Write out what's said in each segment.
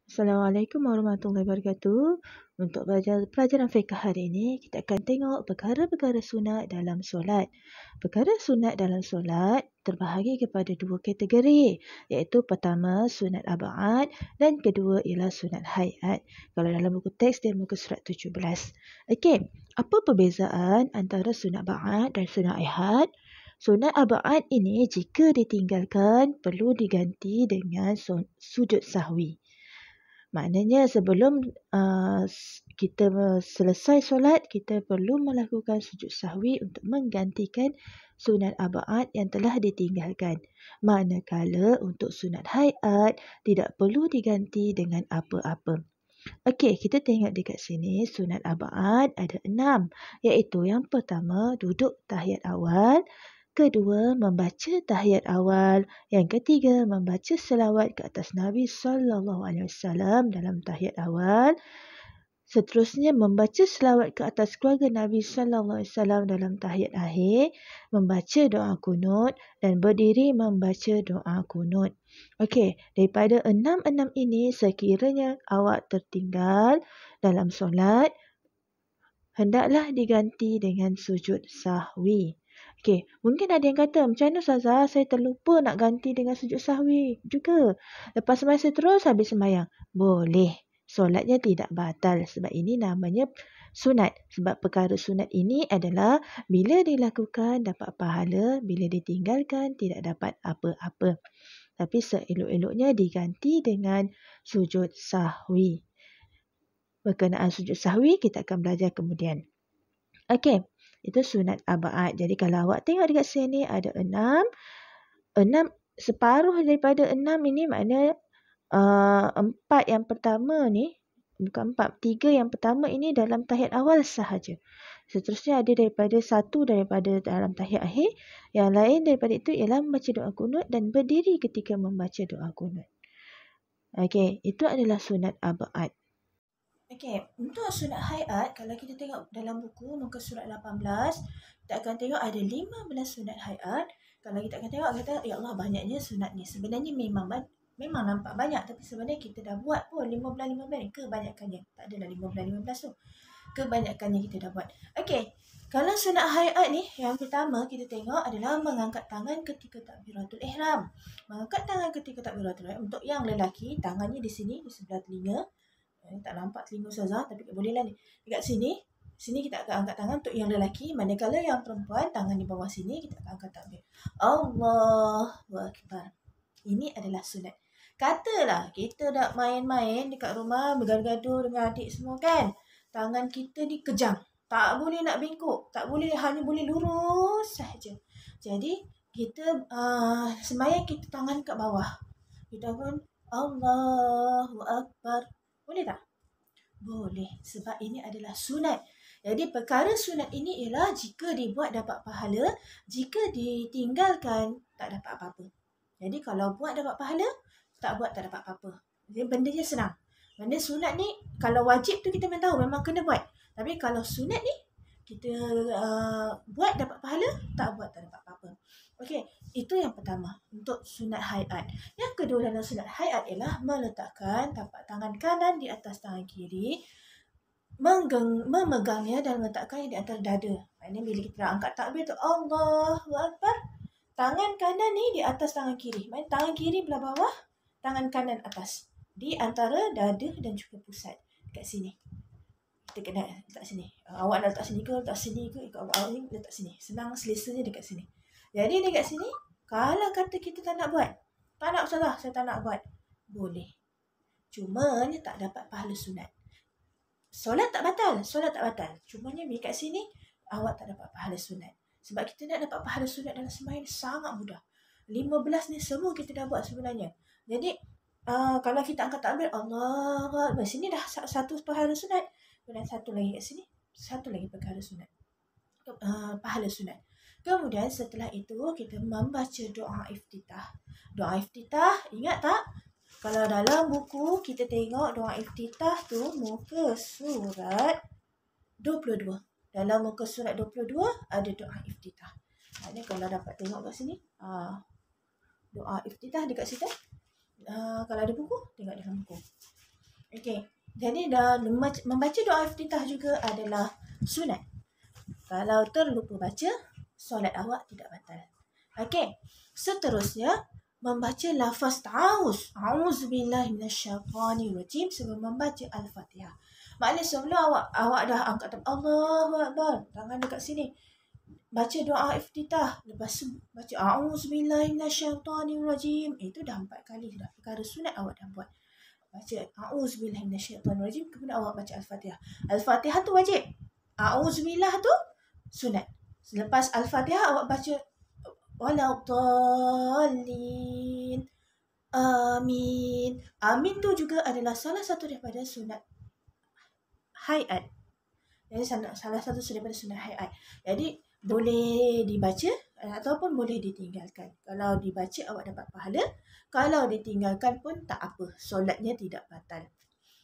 Assalamualaikum warahmatullahi wabarakatuh. Untuk pelajaran fiqh hari ini, kita akan tengok perkara-perkara sunat dalam solat. Perkara sunat dalam solat terbahagi kepada dua kategori, iaitu pertama sunat ab'ad dan kedua ialah sunat hayat. Kalau dalam buku teks dia muka surat 17. Okey, apa perbezaan antara sunat ab'ad dan sunat hayat? Sunat ab'ad ini jika ditinggalkan perlu diganti dengan sujud sahwi. Maknanya sebelum kita selesai solat, kita perlu melakukan sujud sahwi untuk menggantikan sunat ab'ad yang telah ditinggalkan. Manakala untuk sunat hayat, tidak perlu diganti dengan apa-apa. Okey, kita tengok dekat sini sunat ab'ad ada 6. Iaitu yang pertama duduk tahiyat awal. Kedua, membaca tahiyat awal. Yang ketiga, membaca selawat ke atas Nabi SAW dalam tahiyat awal. Seterusnya, membaca selawat ke atas keluarga Nabi SAW dalam tahiyat akhir. Membaca doa kunut dan berdiri membaca doa kunut. Okey, daripada 6 ini, sekiranya awak tertinggal dalam solat, hendaklah diganti dengan sujud sahwi. Okey, mungkin ada yang kata, macam mana Ustazah, saya terlupa nak ganti dengan sujud sahwi juga. Lepas sembahyang saya terus habis sembahyang. Boleh. Solatnya tidak batal. Sebab ini namanya sunat. Sebab perkara sunat ini adalah bila dilakukan dapat pahala, bila ditinggalkan tidak dapat apa-apa. Tapi seelok-eloknya diganti dengan sujud sahwi. Berkenaan sujud sahwi kita akan belajar kemudian. Okey. Itu sunat ab'ad. Jadi kalau awak tengok dekat sini ada 6. 6 separuh daripada 6 ini makna 4 yang pertama ni, bukan 4, 3 yang pertama ini dalam tahiyat awal sahaja. Seterusnya ada daripada 1 daripada dalam tahiyat akhir. Yang lain daripada itu ialah membaca doa kunut dan berdiri ketika membaca doa kunut. Okey, itu adalah sunat ab'ad. Okey, untuk sunat hayat, kalau kita tengok dalam buku muka surat 18, kita akan tengok ada 15 sunat hayat. Kalau kita akan tengok, kata, ya Allah banyaknya sunat ni. Sebenarnya memang nampak banyak, tapi sebenarnya kita dah buat pun 15-15 kebanyakannya. Tak adalah 15-15 tu. Kebanyakannya kita dah buat. Okey, kalau sunat hayat ni, yang pertama kita tengok adalah mengangkat tangan ketika takbiratul ihram. Mengangkat tangan ketika takbiratul ihram, untuk yang lelaki, tangannya di sini, di sebelah telinga. Tak nampak telinga Ustazah, tapi bolehlah ni. Dekat sini kita akan angkat tangan untuk yang lelaki. Manakala yang perempuan, tangan di bawah sini, kita akan angkat takbir. Allahu Akbar. Ini adalah sunat. Katalah kita nak main-main dekat rumah, bergaduh dengan adik semua kan. Tangan kita ni kejam. Tak boleh nak bengkok. Tak boleh, hanya boleh lurus sahaja. Jadi, kita sembahyang kita tangan kat bawah. Kita pun Allahu Akbar. Boleh tak? Boleh. Sebab ini adalah sunat. Jadi perkara sunat ini ialah jika dibuat dapat pahala, jika ditinggalkan tak dapat apa-apa. Jadi kalau buat dapat pahala, tak buat tak dapat apa-apa. Jadi bendanya senang. Benda sunat ni, kalau wajib tu kita memang tahu, memang kena buat. Tapi kalau sunat ni, kita buat dapat pahala, tak buat tak dapat apa-apa. Okey, itu yang pertama untuk sunat hayat. Yang kedua dalam sunat hayat ialah meletakkan tapak tangan kanan di atas tangan kiri, memegangnya dan meletakkannya di atas dada. Ini bila kita angkat takbir tu Allahu Akbar, tangan kanan ni di atas tangan kiri. Maksudnya tangan kiri belah bawah, tangan kanan atas. Di antara dada dan juga pusat. Dekat sini. Kita kena letak sini. Awak nak letak sini ke, letak sini ke, ikut awak ni letak sini. Senang selesanya dekat sini. Jadi dekat sini, kalau kata kita tak nak buat, tak nak Ustazah, saya tak nak buat. Boleh. Cumanya tak dapat pahala sunat. Solat tak batal. Cumanya dekat sini, awak tak dapat pahala sunat. Sebab kita nak dapat pahala sunat dalam sembahyang sangat mudah. 15 ni semua kita dah buat sebenarnya. Jadi, kalau kita angkat takbir, Allah, sini dah satu pahala sunat. Kemudian satu lagi kat sini, satu lagi perkara sunat. Pahala sunat. Kemudian setelah itu kita membaca doa iftitah. Doa iftitah, ingat tak? Kalau dalam buku kita tengok doa iftitah tu muka surat 22. Dalam muka surat 22 ada doa iftitah. Maknanya kalau dapat tengok kat sini, doa iftitah dekat situ. Kalau ada buku, tengok dalam buku. Okey. Jadi dah membaca doa iftitah juga adalah sunat. Kalau terlupa baca, solat awak tidak batal. Okey. Seterusnya, membaca lafaz ta'awuz. A'udzubillahi minasyaitanirrajim sebelum membaca Al-Fatihah. Maknanya sebelum awak dah angkat tangan, Allahu Akbar, tangan dekat sini. Baca doa iftitah. Lepas tu baca a'udzubillahi minasyaitanirrajim. Itu dah 4 kali dah. Perkara sunat awak dah buat. Baca a'udzubillahi minasyaitanirrajim, kemudian awak baca Al-Fatihah. Al-Fatihah tu wajib. A'udzubillah tu sunat. Selepas Al-Fatihah awak baca waladdallin. Amin. Amin tu juga adalah salah satu daripada sunat hayat. Jadi salah satu daripada sunat hayat. Jadi boleh dibaca ataupun boleh ditinggalkan. Kalau dibaca awak dapat pahala. Kalau ditinggalkan pun tak apa. Solatnya tidak batal.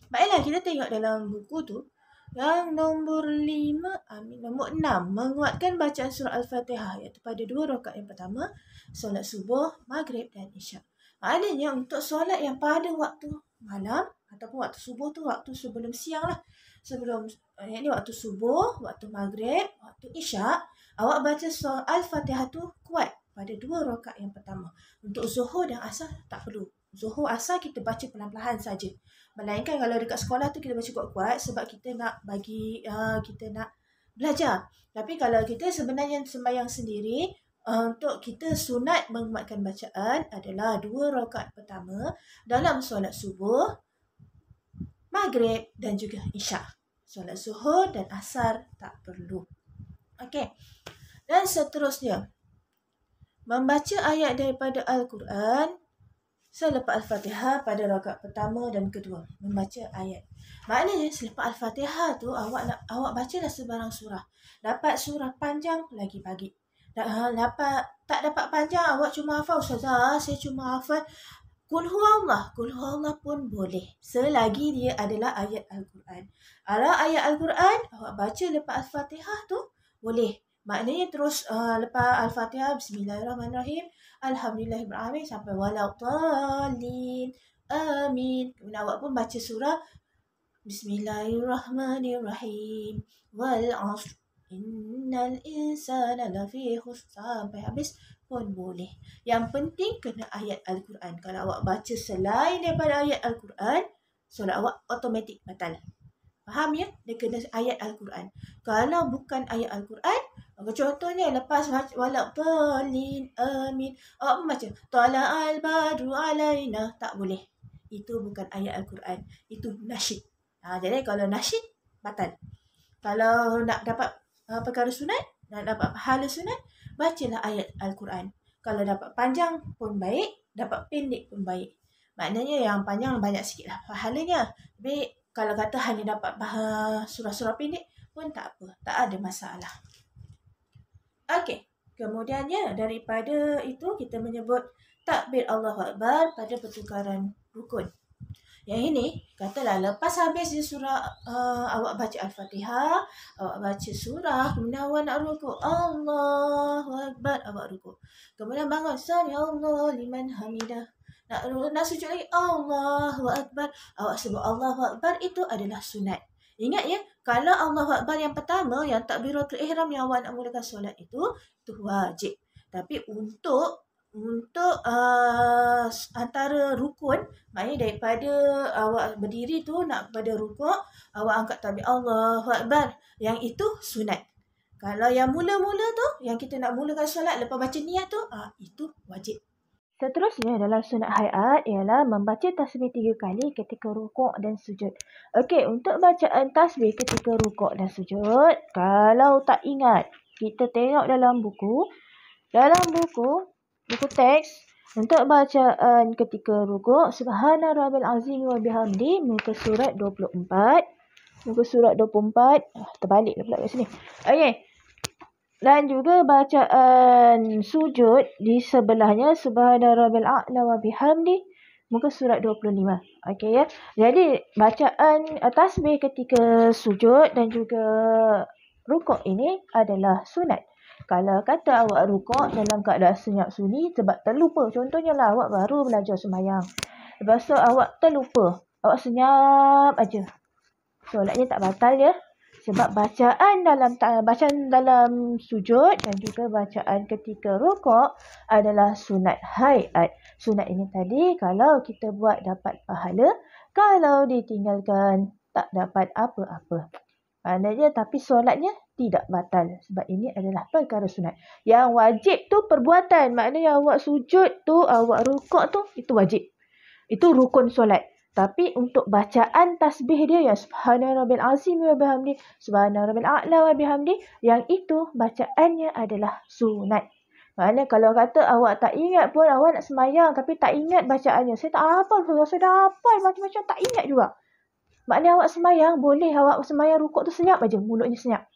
Baiklah, kita tengok dalam buku tu. Yang nombor 5, nombor 6. Menguatkan bacaan surah Al-Fatihah. Iaitu pada 2 rakaat yang pertama. Solat subuh, maghrib dan isyak. Maknanya untuk solat yang pada waktu malam ataupun waktu subuh tu waktu sebelum siang lah. Sebelum ini waktu subuh, waktu maghrib, waktu isyak, awak baca surah Al-Fatihah tu kuat pada 2 rakaat yang pertama. Untuk zuhur dan asar tak perlu. Zuhur asar kita baca pelan-pelan saja. Melainkan kalau dekat sekolah tu kita baca kuat-kuat sebab kita nak bagi kita nak belajar. Tapi kalau kita sebenarnya sembahyang sendiri, untuk kita sunat menguatkan bacaan adalah 2 rakaat pertama dalam solat subuh, maghrib dan juga isyak. Solat zuhur dan asar tak perlu. Okey. Dan seterusnya, membaca ayat daripada Al-Quran selepas Al-Fatihah pada rakaat pertama dan kedua. Membaca ayat. Maknanya selepas Al-Fatihah tu awak bacalah sebarang surah. Dapat surah panjang lagi bagi. Tak dapat panjang awak cuma hafal, ustazah saya cuma hafal Qul huwallah pun boleh. Selagi dia adalah ayat Al-Quran. Kalau ayat Al-Quran awak baca lepas Al-Fatihah tu boleh. Maknanya terus lepas Al-Fatihah bismillahirrahmanirrahim, alhamdulillahirrahmanirrahim sampai waladdallin. Amin. Kemudian awak pun baca surah bismillahirrahmanirrahim. Wal 'ashr innal insana lafi khusr sampai habis pun boleh. Yang penting kena ayat Al-Quran. Kalau awak baca selain daripada ayat Al-Quran, solat awak automatik batal. Faham ya? Dia kena ayat Al-Quran. Kalau bukan ayat Al-Quran, contohnya lepas waladdallin amin, awak pun baca tala'al badru alaina, tak boleh. Itu bukan ayat Al-Quran. Itu nasyid. Jadi kalau nasyid, batal. Kalau nak dapat perkara sunat, nak dapat pahala sunat, bacalah ayat Al-Quran. Kalau dapat panjang pun baik, dapat pendek pun baik. Maknanya yang panjang banyak sikit lah pahalanya. Tapi kalau kata hanya dapat surah-surah pendek pun tak apa. Tak ada masalah. Okey. Kemudiannya daripada itu kita menyebut takbir Allahu Akbar pada pertukaran rukun. Yang ini, katalah lepas habis di surah awak baca Al-Fatihah, awak baca surah, kemudian awak nak rukuk, Allahu Akbar, awak rukuk. Kemudian bangun, Sami Allah liman hamidah. Nak sujud lagi, Allahu Akbar, awak sebut Allahu Akbar, itu adalah sunat. Ingat ya, kalau Allahu Akbar yang pertama, yang takbiratul ihram yang awak nak mulakan solat itu wajib. Tapi untuk antara rukun, maknanya daripada awak berdiri tu nak pada rukuk, awak angkat takbir Allahu Akbar, yang itu sunat. Kalau yang mula-mula tu, yang kita nak mulakan solat lepas baca niat tu, itu wajib. Seterusnya dalam sunat hayat ialah membaca tasbih 3 kali ketika rukuk dan sujud. Okey, untuk bacaan tasbih ketika rukuk dan sujud, kalau tak ingat, kita tengok dalam buku teks, untuk bacaan ketika rukuk, Subhana Rabbil Azim wa bihamdi, muka surat 24. Terbaliklah pula kat sini. Okey. Dan juga bacaan sujud di sebelahnya, Subhana Rabbil A'la wa bihamdi, muka surat 25. Okey ya. Jadi bacaan tasbih ketika sujud dan juga rukuk ini adalah sunat. Kalau kata awak rukuk dalam keadaan senyap sunyi sebab terlupa, contohnya lah awak baru belajar sembahyang, lepas tu awak terlupa, Awak senyap aja. Solatnya tak batal ya. Sebab bacaan dalam sujud dan juga bacaan ketika rukuk adalah sunat hayat. Sunat ini tadi kalau kita buat dapat pahala, kalau ditinggalkan tak dapat apa-apa. Maknanya tapi solatnya tidak batal sebab ini adalah perkara sunat. Yang wajib tu perbuatan. Maknanya awak sujud tu, awak rukuk tu, itu wajib. Itu rukun solat. Tapi untuk bacaan tasbih dia yang subhana rabbil azim wa bihamdi, subhana rabbil a'la wa bihamdi, yang itu bacaannya adalah sunat. Maknanya kalau kata awak tak ingat pun, awak nak semayang tapi tak ingat bacaannya. Saya tak hafal, saya dah hafal macam-macam tak ingat juga. Maknanya awak semayang, boleh awak semayang rukuk tu senyap aja, mulutnya senyap.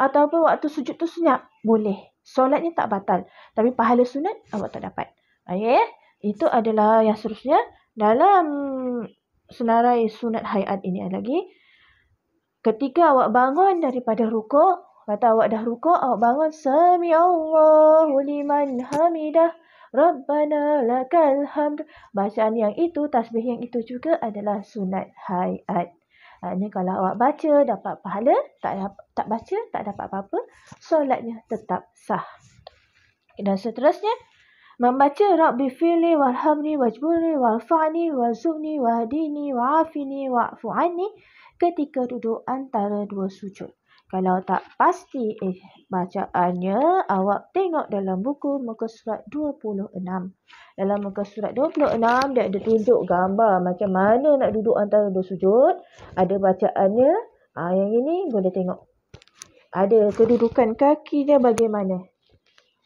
Ataupun waktu sujud tu senyap, boleh. Solatnya tak batal. Tapi pahala sunat awak tak dapat. Okay? Itu adalah yang seterusnya. Dalam senarai sunat hayat ini lagi, ketika awak bangun daripada rukuk, kata awak dah rukuk, awak bangun, Sami Allahu liman hamidah, Rabbana lakal hamd. Bacaan yang itu, tasbih yang itu juga adalah sunat hayat. Ini kalau awak baca dapat pahala, tak baca tak dapat apa-apa, solatnya tetap sah. Dan seterusnya, membaca Rabbi fili warhamni wajburni warfa'ni wazubni wahdini wa'afini wa'fu anni ketika duduk antara dua sujud. Kalau tak pasti bacaannya, awak tengok dalam buku muka surat 26. Dalam muka surat 26 dia ada tunjuk gambar macam mana nak duduk antara dua sujud. Ada bacaannya. Yang ini boleh tengok. Ada kedudukan kaki dia bagaimana.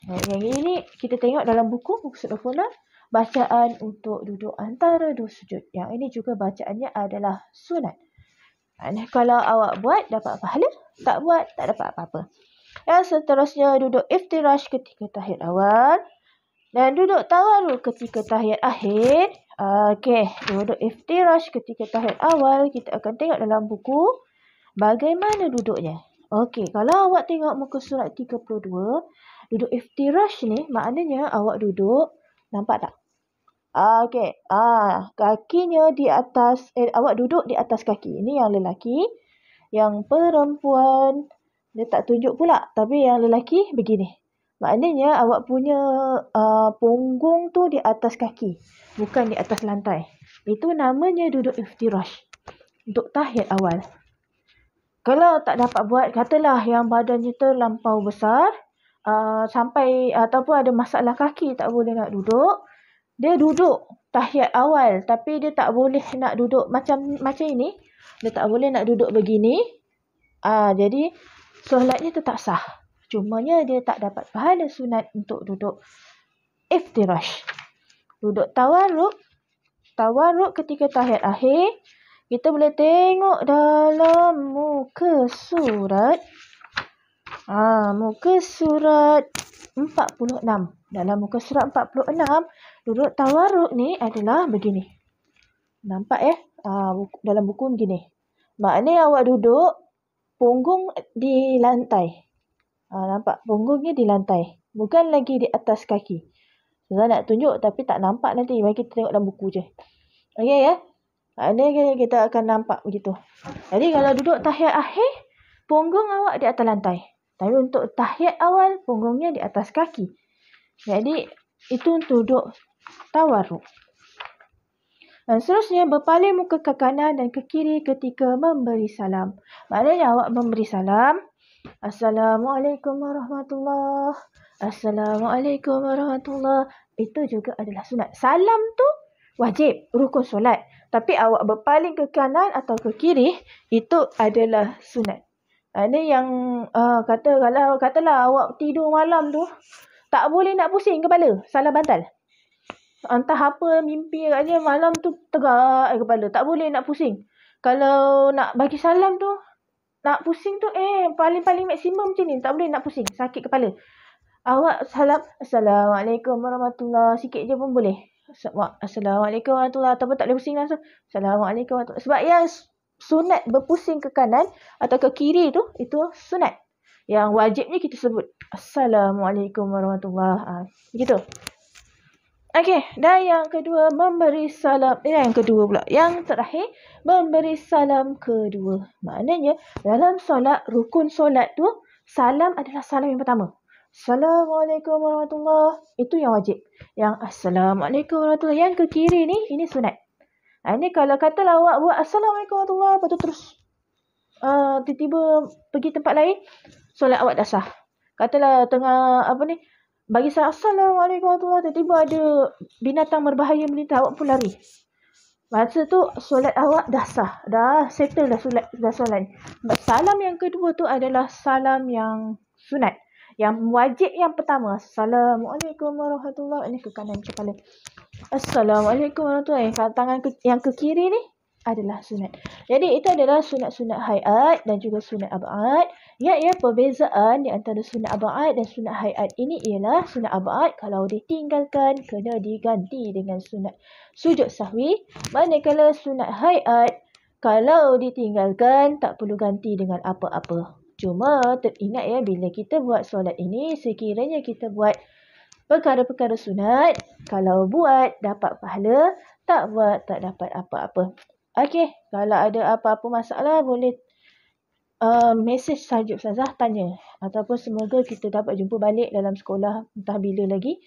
Yang ini kita tengok dalam buku surat 26, bacaan untuk duduk antara dua sujud. Yang ini juga bacaannya adalah sunat. Kalau awak buat dapat pahala, tak buat tak dapat apa-apa. Yang seterusnya duduk iftirash ketika tahiyat awal dan duduk tawarruk ketika tahiyat akhir. Okey, duduk iftirash ketika tahiyat awal kita akan tengok dalam buku bagaimana duduknya. Okey, kalau awak tengok muka surat 32, duduk iftirash ni maknanya awak duduk, nampak tak? Okey. Kakinya di atas, awak duduk di atas kaki. Ini yang lelaki. Yang perempuan, dia tak tunjuk pula. Tapi yang lelaki begini. Maknanya awak punya punggung tu di atas kaki. Bukan di atas lantai. Itu namanya duduk iftirash. Untuk tahiyat awal. Kalau tak dapat buat, katalah yang badannya terlampau besar. Sampai ataupun ada masalah kaki tak boleh nak duduk. Dia duduk tahiyat awal tapi dia tak boleh nak duduk macam ini. Dia tak boleh nak duduk begini. Jadi solatnya tetap sah. Cumanya dia tak dapat pahala sunat untuk duduk iftirash. Duduk tawarruk. Tawarruk ketika tahiyat akhir. Kita boleh tengok dalam muka surat. Muka surat 46. Dalam muka surat 46, duduk tawarruk ni adalah begini. Nampak dalam buku begini. Maknanya awak duduk, punggung di lantai. Nampak? Punggungnya di lantai. Bukan lagi di atas kaki. Saya nak tunjuk tapi tak nampak nanti. Mari kita tengok dalam buku je. Okey ya? Maknanya kita akan nampak begitu. Jadi kalau duduk tahiyat akhir, punggung awak di atas lantai. Tapi untuk tahiyat awal, punggungnya di atas kaki. Jadi, itu untuk duduk tawarruk. Dan seterusnya, berpaling muka ke kanan dan ke kiri ketika memberi salam. Maknanya awak memberi salam. Assalamualaikum warahmatullahi. Assalamualaikum warahmatullahi. Itu juga adalah sunat. Salam tu wajib, rukun solat. Tapi awak berpaling ke kanan atau ke kiri, itu adalah sunat. Ada yang kalau katalah awak tidur malam tu tak boleh nak pusing kepala, salah bantal. Entah apa mimpi agaknya malam tu tegak kepala, tak boleh nak pusing. Kalau nak bagi salam tu, nak pusing tu paling maksimum macam ni, tak boleh nak pusing, sakit kepala. Awak salam, Assalamualaikum warahmatullahi, sikit je pun boleh. Assalamualaikum warahmatullahi, ataupun tak boleh pusing langsung. Assalamualaikum warahmatullahi. Sebab yang sunat berpusing ke kanan atau ke kiri tu, itu sunat. Yang wajibnya kita sebut Assalamualaikum warahmatullahi. Begitu. Okey, dan yang kedua memberi salam. Yang kedua pula. Yang terakhir memberi salam kedua. Maknanya dalam solat, rukun solat tu salam adalah salam yang pertama. Assalamualaikum warahmatullahi. Itu yang wajib. Yang Assalamualaikum warahmatullahi. Yang ke kiri ni ini sunat. Ini kalau katalah awak buat Assalamualaikum warahmatullahi, lepas tu terus tiba-tiba pergi tempat lain, solat awak dah sah. Katalah tengah bagi salam Assalamualaikum warahmatullahi, tiba-tiba ada binatang berbahaya melintas, awak pun lari. Masa tu solat awak dah sah. Dah settle dah solat. Salam yang kedua tu adalah salam yang sunat. Yang wajib yang pertama, Assalamualaikum warahmatullahi. Ini ke kanan kepala. Assalamualaikum warahmatullahi. Tangan yang ke kiri ni adalah sunat. Jadi itu adalah sunat-sunat hayat dan juga sunat ab'ad. Ya, perbezaan di antara sunat ab'ad dan sunat hayat ini ialah sunat ab'ad kalau ditinggalkan kena diganti dengan sunat sujud sahwi. Manakala sunat hayat kalau ditinggalkan tak perlu ganti dengan apa-apa. Cuma teringat ya, bila kita buat solat ini, sekiranya kita buat perkara-perkara sunat, kalau buat dapat pahala, tak buat tak dapat apa-apa. Okey, kalau ada apa-apa masalah boleh mesej saja Ustazah, tanya. Ataupun semoga kita dapat jumpa balik dalam sekolah entah bila lagi.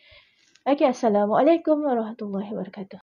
Okey, Assalamualaikum warahmatullahi wabarakatuh.